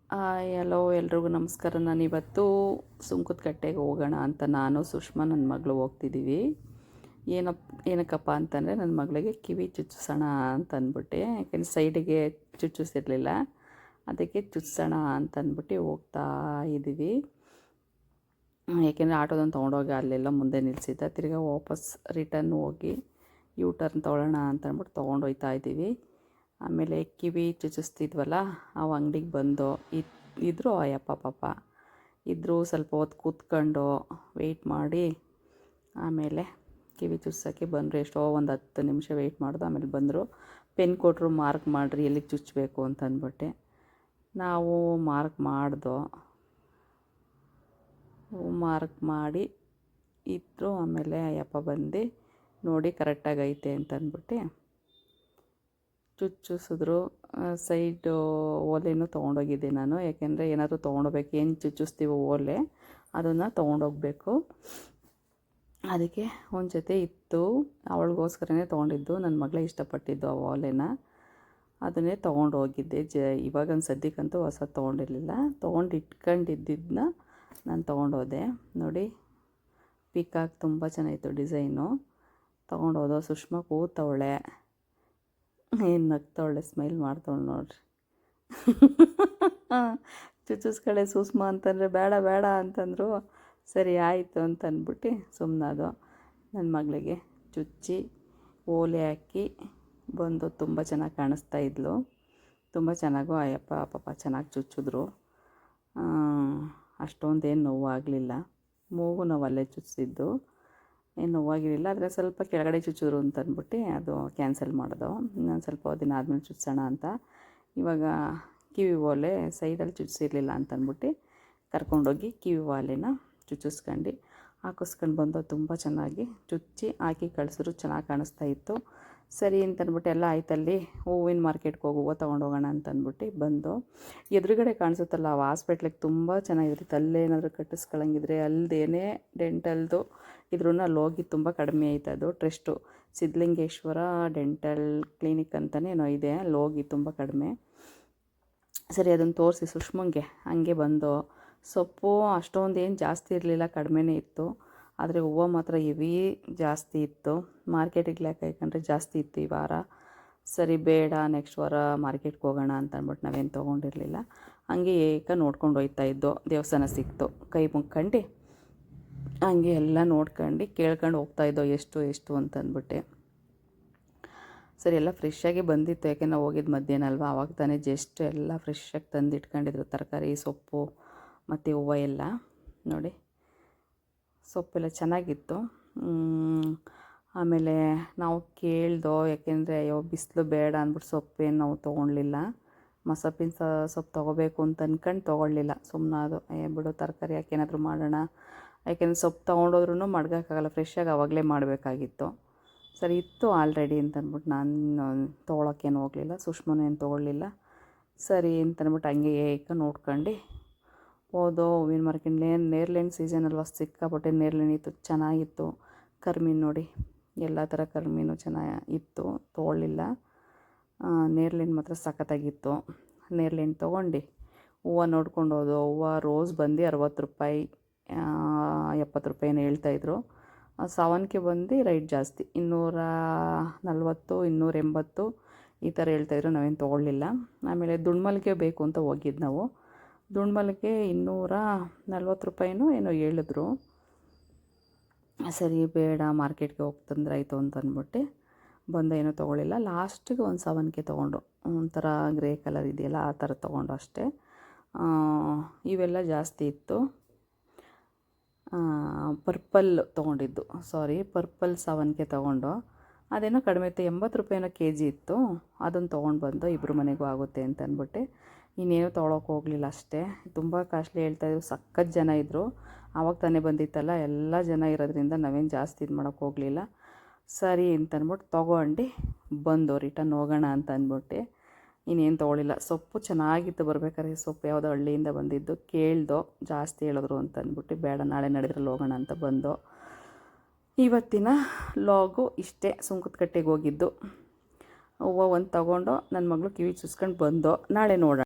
Hello ಎಲ್ರಿಗೂ ನಮಸ್ಕಾರ. ನಾನಿವತ್ತು ಸುಂಕದಕಟ್ಟೆಗೆ ಹೋಗೋಣ ಅಂತ ನಾನು ಸುಷ್ಮಾ ನನ್ನ ಮಗಳು ಹೋಗ್ತಿದ್ದೀವಿ. ಏನಕ್ಕಪ್ಪ ಅಂತಂದರೆ ನನ್ನ ಮಗಳಿಗೆ ಕಿವಿ ಚುಚ್ಚಿಸೋಣ ಅಂತ ಅಂದ್ಬಿಟ್ಟು, ಯಾಕೆಂದರೆ ಸೈಡಿಗೆ ಚುಚ್ಚಿಸಿರಲಿಲ್ಲ, ಅದಕ್ಕೆ ಚುಚ್ಚಿಸೋಣ ಅಂತ ಅಂದ್ಬಿಟ್ಟು ಹೋಗ್ತಾ ಇದ್ದೀವಿ. ಯಾಕೆಂದರೆ ಆಟೋದನ್ನು ತೊಗೊಂಡೋಗಿ ಅಲ್ಲೆಲ್ಲ ಮುಂದೆ ನಿಲ್ಲಿಸಿದ್ದ, ತಿರ್ಗಾ ವಾಪಸ್ ರಿಟರ್ನ್ ಹೋಗಿ ಯೂ ಟರ್ನ್ ತೊಗೊಳ್ಳೋಣ ಅಂತ ಅಂದ್ಬಿಟ್ಟು ತೊಗೊಂಡೋಗ್ತಾ ಇದ್ದೀವಿ. ಆಮೇಲೆ ಕಿವಿ ಚುಚ್ಚಿಸ್ತಿದ್ವಲ್ಲ, ಅವು ಅಂಗಡಿಗೆ ಬಂದು ಇದ್ದರು ಅಯ್ಯಪ್ಪ ಪಾಪ ಇದ್ದರು. ಸ್ವಲ್ಪ ಹೊತ್ತು ಕೂತ್ಕೊಂಡು ವೆಯ್ಟ್ ಮಾಡಿ ಆಮೇಲೆ ಕಿವಿ ಚುಚ್ಸೋಕ್ಕೆ ಬಂದರು. ಎಷ್ಟೋ ಒಂದು 10 ನಿಮಿಷ ವೆಯ್ಟ್ ಮಾಡಿದ್ರು. ಆಮೇಲೆ ಬಂದರು, ಪೆನ್ ಕೊಟ್ಟರು, ಮಾರ್ಕ್ ಮಾಡಿರಿ ಎಲ್ಲಿಗೆ ಚುಚ್ಚಬೇಕು ಅಂತ ಅಂದ್ಬಿಟ್ಟು. ನಾವು ಮಾರ್ಕ್ ಮಾಡಿ ಇದ್ದರು. ಆಮೇಲೆ ಅಯ್ಯಪ್ಪ ಬಂದು ನೋಡಿ ಕರೆಕ್ಟಾಗಿ ಐತೆ ಅಂತ ಅಂದ್ಬಿಟ್ಟು ಚುಚ್ಚಿಸಿದ್ರು. ಸೈಡು ಓಲೆನೂ ತೊಗೊಂಡೋಗಿದ್ದೆ ನಾನು, ಯಾಕೆಂದರೆ ಏನಾದರೂ ತೊಗೊಂಡೋಗ್ಬೇಕು, ಏನು ಚುಚ್ಚಿಸ್ತೀವೋ ಓಲೆ ಅದನ್ನು ತೊಗೊಂಡೋಗ್ಬೇಕು. ಅದಕ್ಕೆ ಒಂದು ಜೊತೆ ಇತ್ತು, ಅವಳಿಗೋಸ್ಕರನೇ ತೊಗೊಂಡಿದ್ದು. ನನ್ನ ಮಗಳೇ ಇಷ್ಟಪಟ್ಟಿದ್ದು ಆ ಓಲೆನ, ಅದನ್ನೇ ತೊಗೊಂಡೋಗಿದ್ದೆ. ಇವಾಗೊಂದು ಸದ್ಯಕ್ಕಂತೂ ಹೊಸ ತೊಗೊಂಡಿರಲಿಲ್ಲ, ತೊಗೊಂಡು ಇಟ್ಕೊಂಡಿದ್ದನ್ನ ನಾನು ತೊಗೊಂಡೋದೆ. ನೋಡಿ ಪಿಕಾಕ್ ತುಂಬ ಚೆನ್ನಾಗಿತ್ತು ಡಿಸೈನು. ತೊಗೊಂಡೋದೋ. ಸುಷ್ಮಾ ಕೂತವಳೆ, ಏನು ನಗ್ತವಳೆ, ಸ್ಮೈಲ್ ಮಾಡ್ತವಳು ನೋಡ್ರಿ. ಚುಚ್ಚಿಸ್ಕಳೆ ಸುಷ್ಮಾ ಅಂತಂದರೆ ಬೇಡ ಅಂತಂದರು. ಸರಿ ಆಯಿತು ಅಂತ ಅಂದ್ಬಿಟ್ಟು ಸುಮ್ಮನಾದೋ. ನನ್ನ ಮಗಳಿಗೆ ಚುಚ್ಚಿ ಓಲೆ ಹಾಕಿ ಬಂದು ತುಂಬ ಚೆನ್ನಾಗಿ ಕಾಣಿಸ್ತಾ ಇದ್ಲು. ತುಂಬ ಚೆನ್ನಾಗೂ ಅಯ್ಯಪ್ಪ ಪಾಪ ಚೆನ್ನಾಗಿ ಚುಚ್ಚಿದ್ರು. ಅಷ್ಟೊಂದೇನು ನೋವಾಗಲಿಲ್ಲ. ಮೂಗು ನೋವಲ್ಲೇ ಚುಚ್ಚಿದ್ದು, ಏನು ನೋವಾಗಿರಲಿಲ್ಲ. ಆದರೆ ಸ್ವಲ್ಪ ಕೆಳಗಡೆ ಚುಚ್ಚಿದ್ರು ಅಂತ ಅಂದ್ಬಿಟ್ಟು ಅದು ಕ್ಯಾನ್ಸಲ್ ಮಾಡಿದೋ. ಇನ್ನೊಂದು ಸ್ವಲ್ಪ ದಿನ ಆದಮೇಲೆ ಚುಚ್ಸೋಣ ಅಂತ. ಇವಾಗ ಕಿವಿ ಓಲೆ ಸೈಡಲ್ಲಿ ಚುಚ್ಚಿಸಿರಲಿಲ್ಲ ಅಂತ ಅಂದ್ಬಿಟ್ಟು ಕರ್ಕೊಂಡೋಗಿ ಕಿವಿ ಓಲೆನ ಚುಚ್ಚಿಸ್ಕೊಂಡು ಹಾಕಿಸ್ಕೊಂಡು ಬಂದು ತುಂಬ ಚೆನ್ನಾಗಿ ಚುಚ್ಚಿ ಹಾಕಿ ಕಳಿಸಿದ್ರು. ಚೆನ್ನಾಗಿ ಕಾಣಿಸ್ತಾ ಇತ್ತು. ಸರಿ ಅಂತಂದ್ಬಿಟ್ಟು ಎಲ್ಲ ಆಯ್ತಲ್ಲಿ ಹೂವಿನ ಮಾರ್ಕೆಟ್ಗೆ ಹೂವು ತೊಗೊಂಡೋಗೋಣ ಅಂತಂದ್ಬಿಟ್ಟು ಬಂದು, ಎದುರುಗಡೆ ಕಾಣಿಸುತ್ತಲ್ಲ ಆ ಹಾಸ್ಪಿಟ್ಲಿಗೆ ತುಂಬ ಚೆನ್ನಾಗಿರುತ್ತೆ. ಅಲ್ಲೇನಾದರೂ ಕಟ್ಟಿಸ್ಕೊಳ್ಳಂಗಿದ್ರೆ ಅಲ್ಲದೇನೇ ಡೆಂಟಲ್ದು ಇದ್ರೂ ಅಲ್ಲಿ ಹೋಗಿ ತುಂಬ ಕಡಿಮೆ ಆಯ್ತು. ಅದು ಟ್ರಸ್ಟು ಸಿದ್ಧಲಿಂಗೇಶ್ವರ ಡೆಂಟಲ್ ಕ್ಲಿನಿಕ್ ಅಂತಲೇ ಏನೋ ಇದೆ, ಅಲ್ಲಿ ಹೋಗಿ ತುಂಬ ಕಡಿಮೆ. ಸರಿ ಅದನ್ನು ತೋರಿಸಿ ಸುಷ್ಮಂಗೆ ಹಂಗೆ ಬಂದು. ಸೊಪ್ಪು ಅಷ್ಟೊಂದೇನು ಜಾಸ್ತಿ ಇರಲಿಲ್ಲ, ಕಡಿಮೆನೇ ಇತ್ತು. ಆದರೆ ಹೂವು ಮಾತ್ರ ಹೆವಿ ಜಾಸ್ತಿ ಇತ್ತು. ಮಾರ್ಕೆಟಿಗೆ ಲೆಕ್ಕ ಹಾಕೊಂಡ್ರೆ ಜಾಸ್ತಿ ಇತ್ತು ಈ ವಾರ. ಸರಿ ಬೇಡ, ನೆಕ್ಸ್ಟ್ ವಾರ ಮಾರ್ಕೆಟ್ಗೆ ಹೋಗೋಣ ಅಂತ ಅಂದ್ಬಿಟ್ಟು ನಾವೇನು ತೊಗೊಂಡಿರಲಿಲ್ಲ. ಹಂಗೆ ನೋಡ್ಕೊಂಡು ಹೋಗ್ತಾಯಿದ್ದೋ. ದೇವಸ್ಥಾನ ಸಿಕ್ತು, ಕೈ ಮುಗ್ಕೊಂಡು ಹಂಗೆ ಎಲ್ಲ ನೋಡ್ಕೊಂಡು ಕೇಳ್ಕೊಂಡು ಹೋಗ್ತಾಯಿದ್ದೋ ಎಷ್ಟು ಅಂತಂದ್ಬಿಟ್ಟು. ಸರಿ ಎಲ್ಲ ಫ್ರೆಶ್ಶಾಗಿ ಬಂದಿತ್ತು, ಯಾಕೆ ನಾವು ಹೋಗಿದ್ದು ಮಧ್ಯಾಹ್ನ ಅಲ್ವಾ, ಆವಾಗ ತಾನೇ ಜಸ್ಟ್ ಎಲ್ಲ ಫ್ರೆಶ್ಶಾಗಿ ತಂದು ಇಟ್ಕೊಂಡಿದ್ರು, ತರಕಾರಿ ಸೊಪ್ಪು ಮತ್ತು ಹೂವು ಎಲ್ಲ. ನೋಡಿ ಸೊಪ್ಪೆಲ್ಲ ಚೆನ್ನಾಗಿತ್ತು. ಆಮೇಲೆ ನಾವು ಕೇಳ್ದೋ, ಯಾಕೆಂದರೆ ಅಯ್ಯೋ ಬಿಸಿಲು ಬೇಡ ಅಂದ್ಬಿಟ್ಟು ಸೊಪ್ಪೇನು ನಾವು ತೊಗೊಳ್ಲಿಲ್ಲ. ಮಸಪ್ಪಿನ ಸೊಪ್ಪು ತೊಗೋಬೇಕು ಅಂತ ಅಂದ್ಕೊಂಡು ತೊಗೊಳ್ಲಿಲ್ಲ, ಸುಮ್ಮನಾದು. ಬಿಡು ತರಕಾರಿ ಯಾಕೆ ಏನಾದರೂ ಮಾಡೋಣ, ಯಾಕೆಂದರೆ ಸೊಪ್ಪು ತೊಗೊಂಡೋದ್ರೂ ಮಡ್ಗೋಕ್ಕಾಗಲ್ಲ, ಫ್ರೆಶ್ಶಾಗಿ ಆವಾಗಲೇ ಮಾಡಬೇಕಾಗಿತ್ತು. ಸರಿ ಇತ್ತು ಆಲ್ರೆಡಿ ಅಂತ ಅಂದ್ಬಿಟ್ಟು ನಾನು ತೊಗೊಳಕ್ಕೇನು ಹೋಗಲಿಲ್ಲ, ಸುಷ್ಮನೂ ಏನು ತೊಗೊಳ್ಳಿಲ್ಲ. ಸರಿ ಅಂತಂದ್ಬಿಟ್ಟು ಹಂಗೆ ನೋಡ್ಕೊಂಡು ಹೋದೋ. ಹೂವಿನ ಮಾರ್ಕೆಟ್ ನೇರ್ಲೆಹಣ್ಣು ಸೀಸನ್ ಅಲ್ವಾ, ಸಿಕ್ಕಾಪಟ್ಟೆ ನೇರ್ಲೆಹಣ್ಣು ಇತ್ತು, ಚೆನ್ನಾಗಿತ್ತು. ಕರ್ಮೀನು ನೋಡಿ, ಎಲ್ಲ ಥರ ಕರ್ಮೀನು ಚೆನ್ನಾಗಿತ್ತು, ತೊಗೊಳ್ಳಿಲ್ಲ. ನೇರ್ಲೆಹಣ್ಣು ಮಾತ್ರ ಸಖತ್ತಾಗಿತ್ತು. ನೇರ್ಲೆಹಣ್ಣು ತೊಗೊಂಡು ಹೂವು ನೋಡ್ಕೊಂಡು ಹೋದೋ. ಹೂವು ರೋಸ್ ಬಂದು 60 ರೂಪಾಯಿ 70 ರೂಪಾಯಿನ ಹೇಳ್ತಾಯಿದ್ರು. ಸಾವನ್ಕೆ ಬಂದು ರೈಟ್ ಜಾಸ್ತಿ, 240 280 ಈ ಥರ ಹೇಳ್ತಾಯಿದ್ರು. ನಾವೇನು ತೊಗೊಳ್ಳಿಲ್ಲ. ಆಮೇಲೆ ದುಂಡ್ಮಲ್ಲಿಗೆ ಬೇಕು ಅಂತ ಹೋಗಿದ್ದು ನಾವು. ದುಂಡ್ಮಲ್ಲಿಗೆ 240 ರೂಪಾಯಿನೋ ಏನೋ ಹೇಳಿದ್ರು. ಸರಿ ಬೇಡ, ಮಾರ್ಕೆಟ್ಗೆ ಹೋಗಿ ತಂದ್ರಾಯ್ತು ಅಂತ ಅಂದ್ಬಿಟ್ಟು ಬಂದು ಏನೂ ತೊಗೊಳ್ಳಿಲ್ಲ. ಲಾಸ್ಟಿಗೆ ಒಂದು ಸಾವನ್ಕೆ ತೊಗೊಂಡು, ಒಂಥರ ಗ್ರೇ ಕಲರ್ ಇದೆಯಲ್ಲ ಆ ಥರ ತೊಗೊಂಡು ಅಷ್ಟೇ. ಇವೆಲ್ಲ ಜಾಸ್ತಿ ಇತ್ತು. ಪರ್ಪಲ್ ತೊಗೊಂಡಿದ್ದು, ಪರ್ಪಲ್ ಸಾವನ್ಕೆ ತೊಗೊಂಡು, ಅದೇನೋ ಕಡಿಮೆ ಇತ್ತು, 80 ರೂಪಾಯಿನೋ kg ಇತ್ತು. ಅದನ್ನು ತೊಗೊಂಡು ಬಂದು ಇಬ್ಬರು ಮನೆಗೂ ಆಗುತ್ತೆ ಅಂತ ಅಂದ್ಬಿಟ್ಟು ಇನ್ನೇನು ತೊಗೊಳಕ್ಕೆ ಹೋಗಲಿಲ್ಲ ಅಷ್ಟೇ. ತುಂಬ ಕಾಸ್ಟ್ಲಿ ಹೇಳ್ತಾಯಿದ್ರು, ಸಖತ್ತು ಜನ ಇದ್ದರು. ಆವಾಗ ತಾನೇ ಬಂದಿತ್ತಲ್ಲ, ಎಲ್ಲ ಜನ ಇರೋದ್ರಿಂದ ನಾವೇನು ಜಾಸ್ತಿ ಇದು ಮಾಡೋಕ್ಕೆ ಹೋಗಲಿಲ್ಲ. ಸರಿ ಅಂತಂದ್ಬಿಟ್ಟು ತೊಗೊಂಡು ಬಂದು ರಿಟರ್ನ್ ಹೋಗೋಣ ಅಂತ ಅಂದ್ಬಿಟ್ಟು ಇನ್ನೇನು ತೊಗೊಳ್ಳಿಲ್ಲ. ಸೊಪ್ಪು ಚೆನ್ನಾಗಿತ್ತು, ಬರ್ಬೇಕಾದ್ರೆ ಸೊಪ್ಪು ಯಾವುದೋ ಹಳ್ಳಿಯಿಂದ ಬಂದಿದ್ದು. ಕೇಳ್ದೋ, ಜಾಸ್ತಿ ಹೇಳಿದ್ರು ಅಂತ ಅಂದ್ಬಿಟ್ಟು ಬೇಡ ನಾಳೆ ನಡೆದ್ರಲ್ಲಿ ಹೋಗೋಣ ಅಂತ ಬಂದು. ಇವತ್ತಿನ ಲಾಗು ಇಷ್ಟೇ. ಸುಂಕದಕಟ್ಟೆಗೆ ಹೋಗಿದ್ದು, ಹೂವು ಒಂದು ತೊಗೊಂಡು ನನ್ನ ಮಗಳು ಕಿವಿ ಚುಚ್ಕೊಂಡು ಬಂದು. ನಾಳೆ ನೋಡೋಣ.